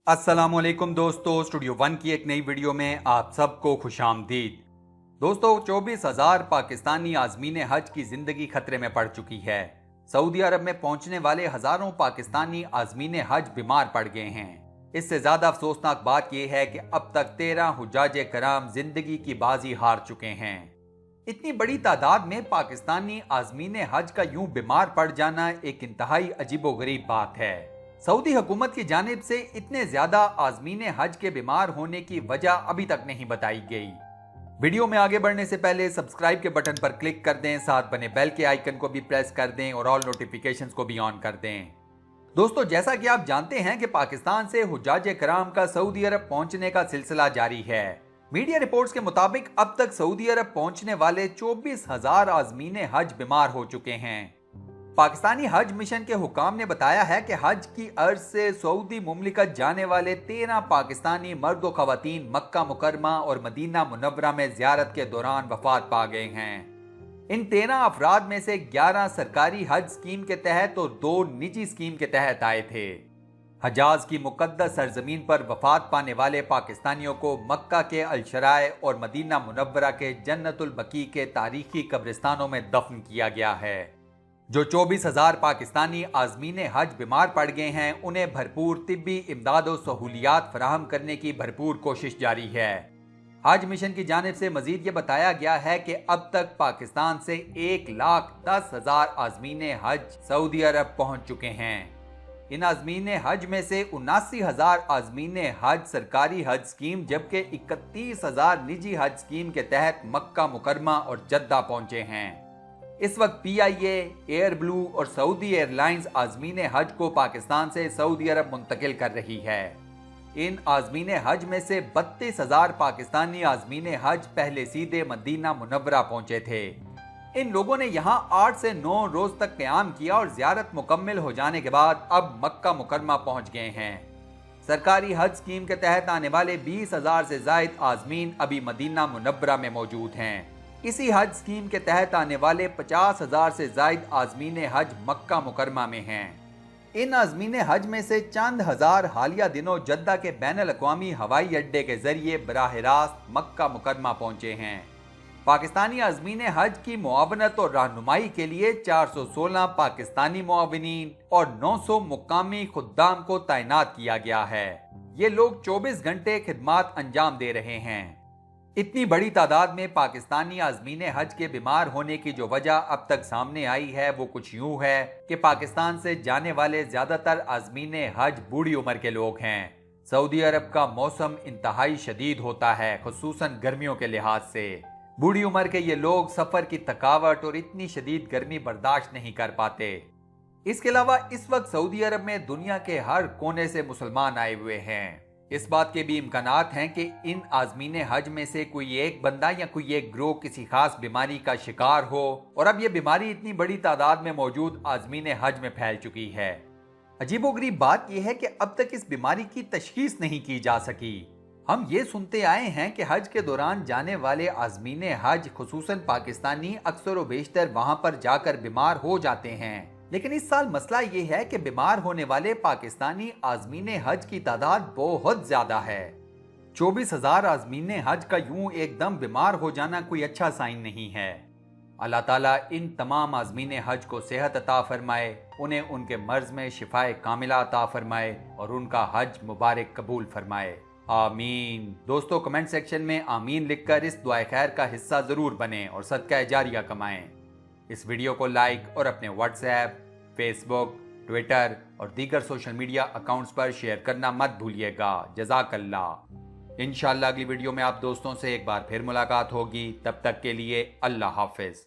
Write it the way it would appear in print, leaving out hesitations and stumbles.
अस्सलामुअलैकुम दोस्तों, studio one की एक नई वीडियो में आप सबको खुशामदीद। दोस्तों, 24,000 पाकिस्तानी आज़मीन हज की जिंदगी खतरे में पड़ चुकी है। सऊदी अरब में पहुंचने वाले हजारों पाकिस्तानी आज़मीन हज बीमार पड़ गए हैं। इससे ज्यादा अफसोसनाक बात यह है कि अब तक 13 हुज्जाज कराम जिंदगी की बाजी हार चुके हैं। इतनी बड़ी तादाद में पाकिस्तानी आज़मीन हज का यूं बीमार पड़ जाना एक इंतहाई अजीबोगरीब बात है। सऊदी हुकूमत की जानिब से इतने ज्यादा आज़मीन हज के बीमार होने की वजह अभी तक नहीं बताई गई। वीडियो में आगे बढ़ने से पहले सब्सक्राइब के बटन पर क्लिक कर दें, साथ बने बेल के आइकन को भी प्रेस कर दें और ऑल नोटिफिकेशंस को भी ऑन कर दें। दोस्तों, जैसा कि आप जानते हैं कि पाकिस्तान से हुज्जाज कराम का सऊदी अरब पहुंचने का सिलसिला जारी है। मीडिया रिपोर्ट्स के मुताबिक अब तक सऊदी अरब पहुंचने वाले 24,000 आज़मीन हज बीमार हो चुके हैं। पाकिस्तानी हज मिशन के हुकाम ने बताया है कि हज की अर्ज से सऊदी मुमलिकत जाने वाले 13 पाकिस्तानी मर्द व खवातीन मक्का मुकरमा और मदीना मुनव्वरा में ज़ियारत के दौरान वफात पा गए हैं। इन 13 अफराद में से 11 सरकारी हज स्कीम के तहत और 2 निजी स्कीम के तहत आए थे। हजाज की मुकद्दस सरजमीन पर वफात पाने वाले पाकिस्तानियों को मक्का के अलशराय और मदीना मुनव्वरा के जन्नतुल बकी के तारीखी कब्रिस्तानों में दफन किया गया है। जो 24,000 पाकिस्तानी आज़मीन हज बीमार पड़ गए हैं, उन्हें भरपूर तिब्बी इमदाद और सहूलियात फराहम करने की भरपूर कोशिश जारी है। हज मिशन की जानिब से मजीद ये बताया गया है कि अब तक पाकिस्तान से 1,10,000 आज़मीन हज सऊदी अरब पहुंच चुके हैं। इन आज़मीन हज में से 79,000 आज़मीन हज सरकारी हज स्कीम जबकि 31,000 निजी हज स्कीम के तहत मक्का मुकरमा और जद्दा पहुंचे हैं। इस वक्त PIA, एयर ब्लू और सऊदी एयरलाइंस आज़मीन हज को पाकिस्तान से सऊदी अरब मुंतकिल कर रही है। इन आज़मीन हज में से 32,000 पाकिस्तानी आज़मीन हज पहले सीधे मदीना मुनव्वरा पहुंचे थे। इन लोगों ने यहां 8 से 9 रोज तक क़याम किया और ज़ियारत मुकम्मल हो जाने के बाद अब मक्का मुकरमा पहुंच गए हैं। सरकारी हज स्कीम के तहत आने वाले 20,000 से ज़ायद आज़मीन अभी मदीना मुनव्वरा में मौजूद हैं। इसी हज स्कीम के तहत आने वाले 50,000 से ज़ायद आज़मीन हज मक्का मुकरमा में हैं। इन आज़मीन हज में से चंद हज़ार हालिया दिनों जद्दा के बैनुल अक़वामी हवाई अड्डे के जरिए बराह रास्त मक्का मुकरमा पहुंचे हैं। पाकिस्तानी आज़मीन हज की मुआवनत और रहनुमाई के लिए 416 पाकिस्तानी मुआविनीन और 900 मुकामी खुद्दाम को तैनात किया गया है। ये लोग 24 घंटे खिदमात अंजाम दे रहे हैं। इतनी बड़ी तादाद में पाकिस्तानी आज़मीन हज के बीमार होने की जो वजह अब तक सामने आई है वो कुछ यूं है कि पाकिस्तान से जाने वाले ज्यादातर आज़मीन हज बूढ़ी उम्र के लोग हैं। सऊदी अरब का मौसम इंतहाई शदीद होता है, खुसूसन गर्मियों के लिहाज से। बूढ़ी उम्र के ये लोग सफर की थकावट और इतनी शदीद गर्मी बर्दाश्त नहीं कर पाते। इसके अलावा इस वक्त सऊदी अरब में दुनिया के हर कोने से मुसलमान आए हुए हैं। इस बात के भी इम्कानात हैं कि इन आज़मीन हज में से कोई एक बंदा या कोई एक ग्रोह किसी खास बीमारी का शिकार हो और अब यह बीमारी इतनी बड़ी तादाद में मौजूद आज़मीन हज में फैल चुकी है। अजीबोगरीब बात यह है कि अब तक इस बीमारी की तशखीस नहीं की जा सकी। हम ये सुनते आए हैं कि हज के दौरान जाने वाले आज़मीन हज खुसूसन पाकिस्तानी अक्सर व बेशतर वहां पर जाकर बीमार हो जाते हैं, लेकिन इस साल मसला ये है कि बीमार होने वाले पाकिस्तानी आज़मीन हज की तादाद बहुत ज्यादा है। 24,000 आज़मीन हज का यूं एकदम बीमार हो जाना कोई अच्छा साइन नहीं है। अल्लाह ताला इन तमाम आज़मीन हज को सेहत अता फरमाए, उन्हें उनके मर्ज में शिफाए कामिला अता फरमाए और उनका हज मुबारक कबूल फरमाए। आमीन। दोस्तों, कमेंट सेक्शन में आमीन लिखकर इस दुआ खैर का हिस्सा जरूर बने और सदका जारिया कमाएं। इस वीडियो को लाइक और अपने व्हाट्सएप, फेसबुक, ट्विटर और दीगर सोशल मीडिया अकाउंट्स पर शेयर करना मत भूलिएगा। जज़ाकल्लाह। इंशाअल्लाह अगली वीडियो में आप दोस्तों से एक बार फिर मुलाकात होगी। तब तक के लिए अल्लाह हाफिज।